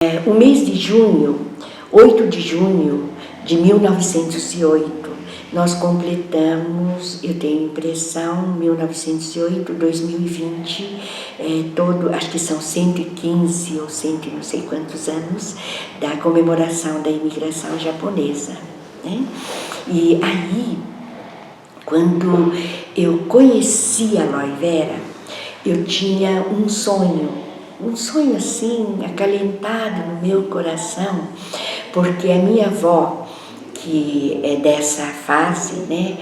O mês de junho, 8 de junho de 1908, nós completamos, eu tenho impressão, 1908, 2020, acho que são 115 ou 100 não sei quantos anos da comemoração da imigração japonesa, né? E aí, quando eu conheci a Aloy Vera, eu tinha um sonho assim, acalentado no meu coração, porque a minha avó, que é dessa fase, né,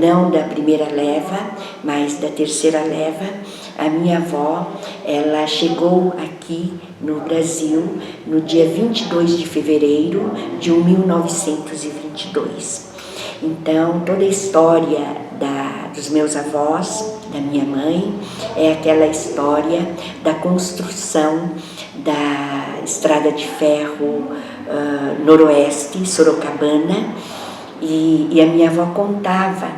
não da primeira leva, mas da terceira leva, a minha avó, ela chegou aqui no Brasil no dia 22 de fevereiro de 1922. Então, toda a história dos meus avós, da minha mãe, é aquela história da construção da estrada de ferro noroeste, Sorocabana, e a minha avó contava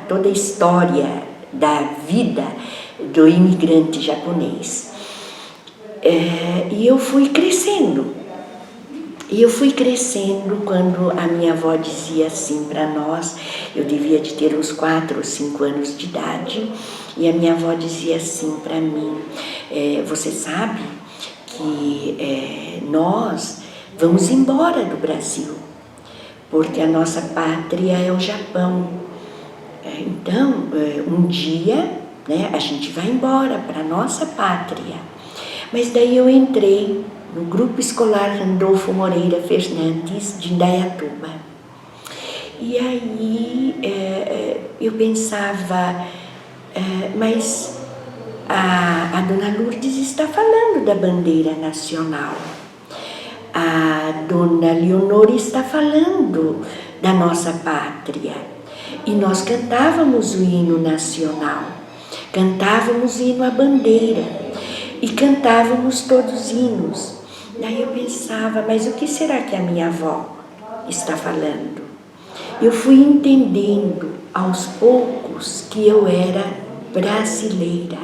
toda a história da vida do imigrante japonês. E eu fui crescendo. E eu fui crescendo quando a minha avó dizia assim para nós, eu devia de ter uns 4 ou 5 anos de idade, e a minha avó dizia assim para mim, você sabe que nós vamos embora do Brasil, porque a nossa pátria é o Japão. Então, um dia, né, a gente vai embora para a nossa pátria. Mas daí eu entrei no Grupo Escolar Randolfo Moreira Fernandes, de Indaiatuba. E aí eu pensava, mas a Dona Lourdes está falando da bandeira nacional, a Dona Leonor está falando da nossa pátria. E nós cantávamos o hino nacional, cantávamos o hino à bandeira e cantávamos todos os hinos. Daí eu pensava, mas o que será que a minha avó está falando? Eu fui entendendo aos poucos que eu era brasileira,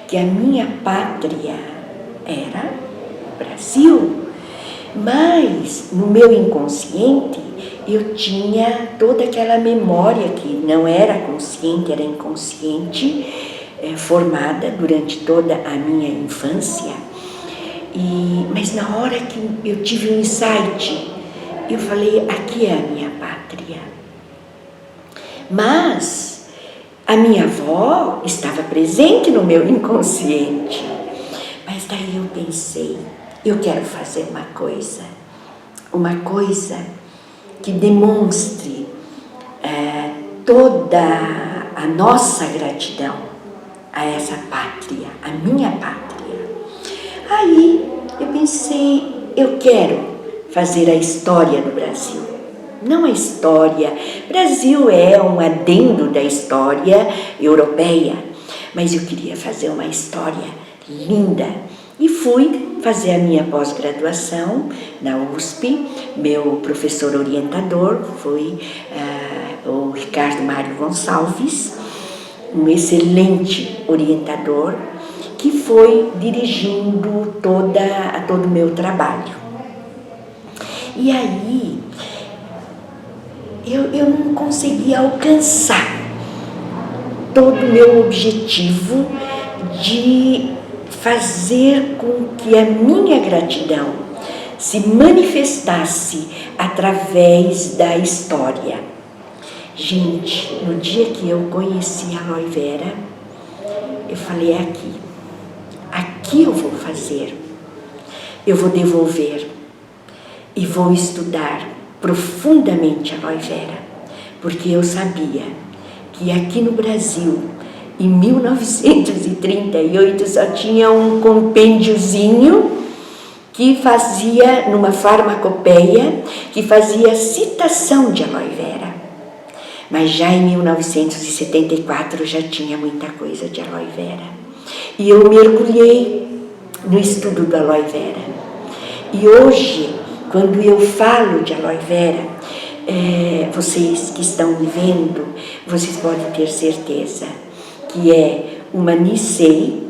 que a minha pátria era Brasil, mas no meu inconsciente eu tinha toda aquela memória que não era consciente, era inconsciente, formada durante toda a minha infância. Mas na hora que eu tive um insight, eu falei, aqui é a minha pátria. Mas a minha avó estava presente no meu inconsciente. Mas daí eu pensei, eu quero fazer uma coisa que demonstre toda a nossa gratidão a essa pátria, a minha pátria. Aí eu pensei, eu quero fazer a história do Brasil. Não a história, Brasil é um adendo da história europeia, mas eu queria fazer uma história linda. E fui fazer a minha pós-graduação na USP, meu professor orientador foi o Ricardo Mário Gonçalves, um excelente orientador, que foi dirigindo todo o meu trabalho. E aí, eu não conseguia alcançar todo o meu objetivo de fazer com que a minha gratidão se manifestasse através da história. Gente, no dia que eu conheci a Aloy Vera, eu falei, aqui eu vou fazer, eu vou devolver e vou estudar profundamente a Aloy Vera, porque eu sabia que aqui no Brasil, em 1938, só tinha um compêndiozinho que fazia, numa farmacopeia, que fazia citação de Aloy Vera. Mas já em 1974 já tinha muita coisa de Aloy Vera. E eu mergulhei no estudo da Aloy Vera. E hoje, quando eu falo de Aloy Vera, vocês que estão me vendo, vocês podem ter certeza que é uma Nisei,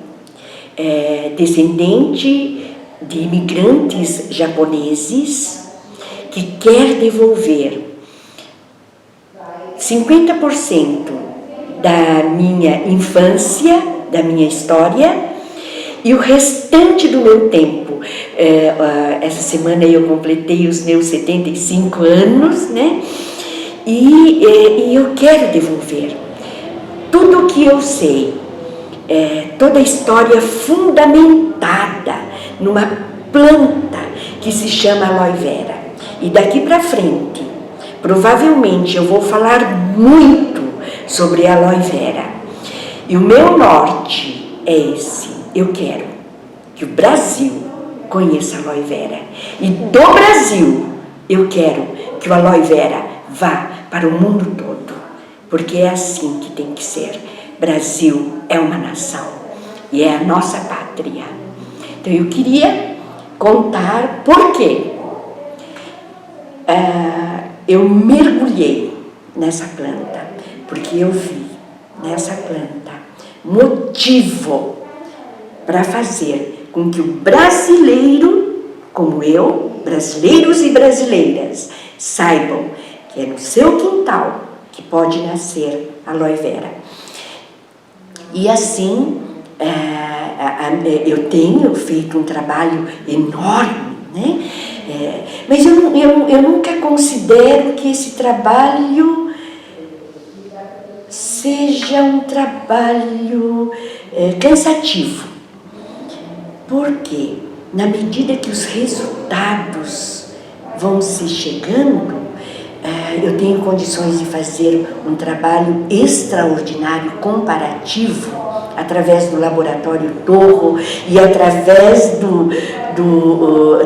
descendente de imigrantes japoneses que quer devolver 50% da minha infância, da minha história, e o restante do meu tempo. Essa semana eu completei os meus 75 anos, né? E eu quero devolver tudo o que eu sei, toda a história fundamentada numa planta que se chama aloe vera. E daqui para frente, provavelmente eu vou falar muito sobre a aloe vera. E o meu norte é esse: eu quero que o Brasil conheça a aloe vera. E do Brasil, eu quero que o aloe vera vá para o mundo todo, porque é assim que tem que ser. Brasil é uma nação e é a nossa pátria. Então eu queria contar por quê. Eu mergulhei nessa planta, porque eu vi nessa planta motivo para fazer com que o brasileiro, como eu, brasileiros e brasileiras, saibam que é no seu quintal que pode nascer aloe vera. E assim, eu tenho feito um trabalho enorme, né? Mas eu nunca considero que esse trabalho seja um trabalho cansativo. Porque, na medida que os resultados vão se chegando, eu tenho condições de fazer um trabalho extraordinário, comparativo, através do Laboratório Torro e através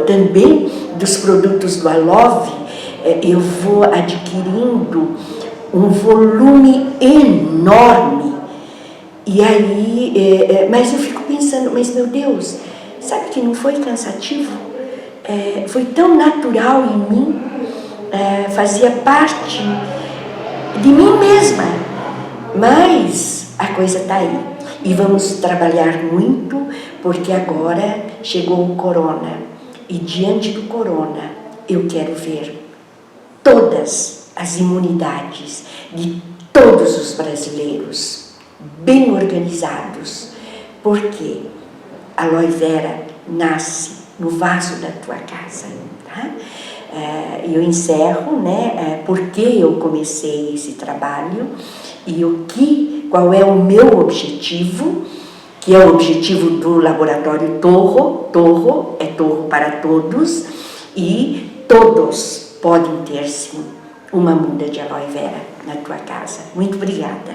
também dos produtos do Alove. Eu vou adquirindo um volume enorme. E aí, mas eu fico pensando, mas meu Deus, sabe que não foi cansativo? Foi tão natural em mim, fazia parte de mim mesma. Mas a coisa está aí. E vamos trabalhar muito, porque agora chegou o corona. E diante do corona, eu quero ver todas as imunidades de todos os brasileiros bem organizados, porque a aloe vera nasce no vaso da tua casa, tá? Eu encerro, né, porque eu comecei esse trabalho e qual é o meu objetivo, que é o objetivo do Laboratório Torro. Torro é torro para todos, e todos podem ter sim uma muda de aloe vera na tua casa. Muito obrigada.